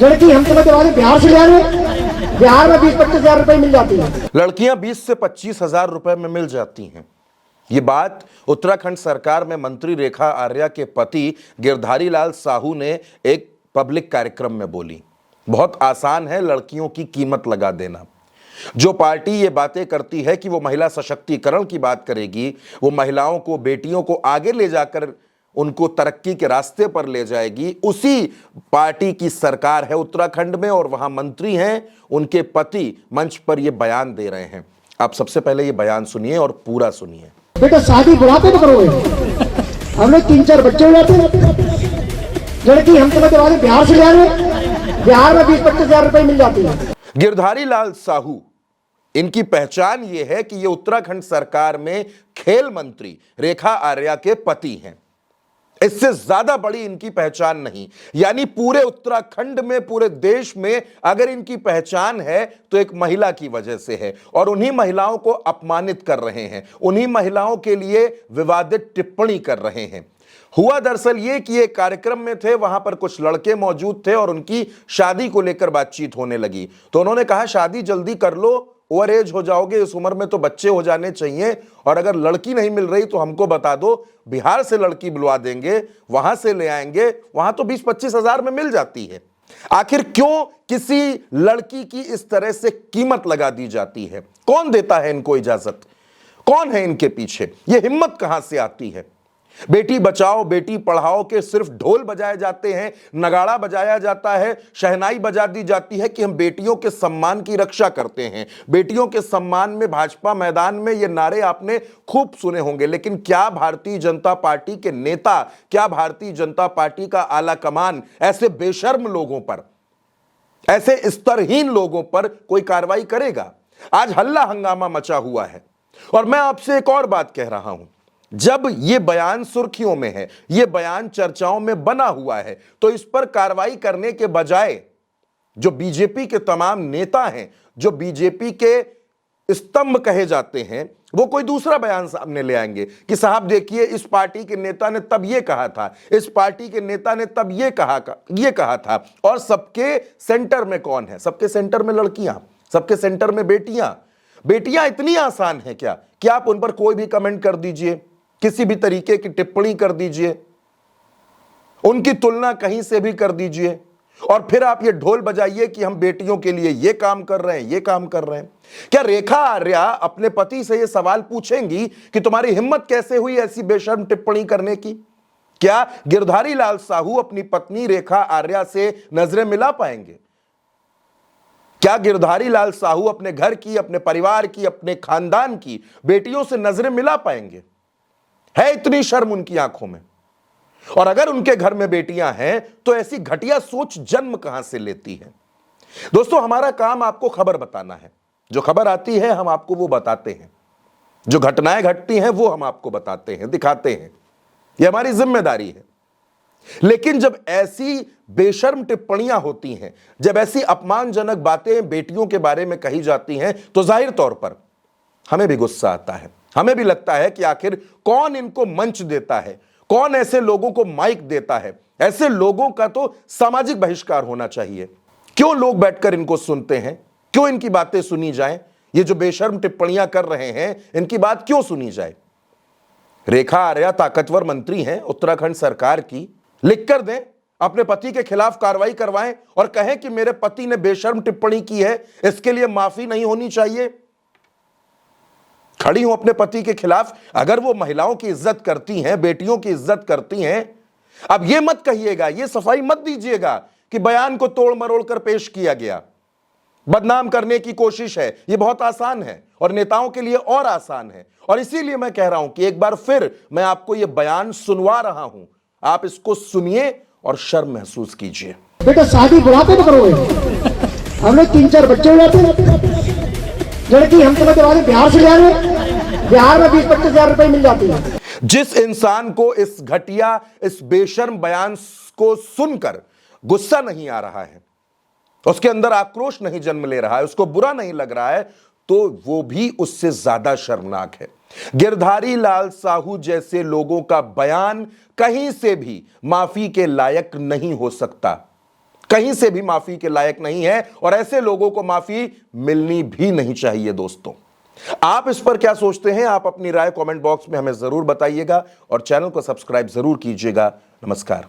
लड़की हम तुम्हें दवा दें, बिहार से ले आए, बिहार में 20-25 हजार रुपए मिल जाती है। लड़कियां 20 से 25 हजार रुपए में मिल जाती हैं। ये बात उत्तराखंड सरकार में मंत्री रेखा आर्या के पति गिरधारी लाल साहू ने एक पब्लिक कार्यक्रम में बोली। बहुत आसान है लड़कियों की कीमत लगा देना। जो पार्टी ये बातें करती है कि वो महिला सशक्तिकरण की बात करेगी, वो महिलाओं को, बेटियों को आगे ले जाकर उनको तरक्की के रास्ते पर ले जाएगी, उसी पार्टी की सरकार है उत्तराखंड में और वहां मंत्री हैं, उनके पति मंच पर ये बयान दे रहे हैं। आप सबसे पहले ये बयान सुनिए और पूरा सुनिए। बेटा शादी बुढ़ापे में करोगे, हमने 3-4 बच्चे हो जाते हैं। लड़की हम तुम्हें दवा दें, बिहार से ले आए, बिहार में 20-25 हजार रुपए मिल जाती है। गिरधारी लाल साहू, इनकी पहचान ये है कि ये उत्तराखंड सरकार में खेल मंत्री रेखा आर्या के पति हैं। इससे ज्यादा बड़ी इनकी पहचान नहीं। यानी पूरे उत्तराखंड में, पूरे देश में अगर इनकी पहचान है तो एक महिला की वजह से है, और उन्हीं महिलाओं को अपमानित कर रहे हैं, उन्हीं महिलाओं के लिए विवादित टिप्पणी कर रहे हैं। हुआ दरअसल ये कि एक कार्यक्रम में थे, वहां पर कुछ लड़के मौजूद थे और उनकी शादी को लेकर बातचीत होने लगी। तो उन्होंने कहा शादी जल्दी कर लो, ओवर एज हो जाओगे, इस उम्र में तो बच्चे हो जाने चाहिए, और अगर लड़की नहीं मिल रही तो हमको बता दो, बिहार से लड़की बुलवा देंगे, वहां से ले आएंगे, वहां तो 20-25 हजार में मिल जाती है। आखिर क्यों किसी लड़की की इस तरह से कीमत लगा दी जाती है? कौन देता है इनको इजाजत? कौन है इनके पीछे? यह हिम्मत कहां से आती है? बेटी बचाओ बेटी पढ़ाओ के सिर्फ ढोल बजाए जाते हैं, नगाड़ा बजाया जाता है, शहनाई बजा दी जाती है कि हम बेटियों के सम्मान की रक्षा करते हैं। बेटियों के सम्मान में भाजपा मैदान में ये नारे आपने खूब सुने होंगे, लेकिन क्या भारतीय जनता पार्टी के नेता, क्या भारतीय जनता पार्टी का आला कमान ऐसे बेशर्म लोगों पर, ऐसे स्तरहीन लोगों पर कोई कार्रवाई करेगा? आज हल्ला हंगामा मचा हुआ है। और मैं आपसे एक और बात कह रहा हूं, जब ये बयान सुर्खियों में है, ये बयान चर्चाओं में बना हुआ है, तो इस पर कार्रवाई करने के बजाय जो बीजेपी के तमाम नेता हैं, जो बीजेपी के स्तंभ कहे जाते हैं, वो कोई दूसरा बयान सामने ले आएंगे कि साहब देखिए इस पार्टी के नेता ने तब ये कहा था, इस पार्टी के नेता ने तब ये कहा था। और सबके सेंटर में कौन है? सबके सेंटर में लड़कियां, सबके सेंटर में बेटियां। बेटियां इतनी आसान है क्या कि आप उन पर कोई भी कमेंट कर दीजिए, किसी भी तरीके की टिप्पणी कर दीजिए, उनकी तुलना कहीं से भी कर दीजिए, और फिर आप ये ढोल बजाइए कि हम बेटियों के लिए ये काम कर रहे हैं, ये काम कर रहे हैं। क्या रेखा आर्या अपने पति से ये सवाल पूछेंगी कि तुम्हारी हिम्मत कैसे हुई ऐसी बेशर्म टिप्पणी करने की? क्या गिरधारी लाल साहू अपनी पत्नी रेखा आर्या से नजरें मिला पाएंगे? क्या गिरधारी लाल साहू अपने घर की, अपने परिवार की, अपने खानदान की बेटियों से नजरें मिला पाएंगे? है इतनी शर्म उनकी आंखों में? और अगर उनके घर में बेटियां हैं तो ऐसी घटिया सोच जन्म कहां से लेती है? दोस्तों, हमारा काम आपको खबर बताना है। जो खबर आती है हम आपको वो बताते हैं, जो घटनाएं घटती हैं वो हम आपको बताते हैं, दिखाते हैं। यह हमारी जिम्मेदारी है। लेकिन जब ऐसी बेशर्म टिप्पणियां होती हैं, जब ऐसी अपमानजनक बातें बेटियों के बारे में कही जाती हैं, तो जाहिर तौर पर हमें भी गुस्सा आता है। हमें भी लगता है कि आखिर कौन इनको मंच देता है, कौन ऐसे लोगों को माइक देता है? ऐसे लोगों का तो सामाजिक बहिष्कार होना चाहिए। क्यों लोग बैठकर इनको सुनते हैं? क्यों इनकी बातें सुनी जाए? ये जो बेशर्म टिप्पणियां कर रहे हैं, इनकी बात क्यों सुनी जाए? रेखा आर्या ताकतवर मंत्री हैं उत्तराखंड सरकार की, लिख कर दें, अपने पति के खिलाफ कार्रवाई करवाएं और कहें कि मेरे पति ने बेशर्म टिप्पणी की है, इसके लिए माफी नहीं होनी चाहिए। खड़ी हूं अपने पति के खिलाफ। अगर वो महिलाओं की इज्जत करती हैं, बेटियों की इज्जत करती हैं, अब ये मत कहिएगा, ये सफाई मत दीजिएगा कि बयान को तोड़ मरोड़ कर पेश किया गया। बदनाम करने की कोशिश है, ये बहुत आसान है और नेताओं के लिए और आसान है। और इसीलिए मैं कह रहा हूं कि एक बार फिर मैं आपको ये बयान सुनवा रहा हूं, आप इसको सुनिए और शर्म महसूस कीजिए। बेटा शादी बुढ़ापे में करोगे, हमने 3-4 बच्चे हो जाते हैं। लड़की हम तुम्हें दवा दें, बिहार से ले आए, बिहार में 20-25 हजार रुपए मिल जाती है। जिस इंसान को इस घटिया, इस बेशर्म बयान को सुनकर गुस्सा नहीं आ रहा है, उसके अंदर आक्रोश नहीं जन्म ले रहा है, उसको बुरा नहीं लग रहा है, तो वो भी उससे ज्यादा शर्मनाक है। गिरधारी लाल साहू जैसे लोगों का बयान कहीं से भी माफी के लायक नहीं हो सकता। कहीं से भी माफी के लायक नहीं है और ऐसे लोगों को माफी मिलनी भी नहीं चाहिए। दोस्तों, आप इस पर क्या सोचते हैं? आप अपनी राय कमेंट बॉक्स में हमें जरूर बताइएगा और चैनल को सब्सक्राइब जरूर कीजिएगा। नमस्कार।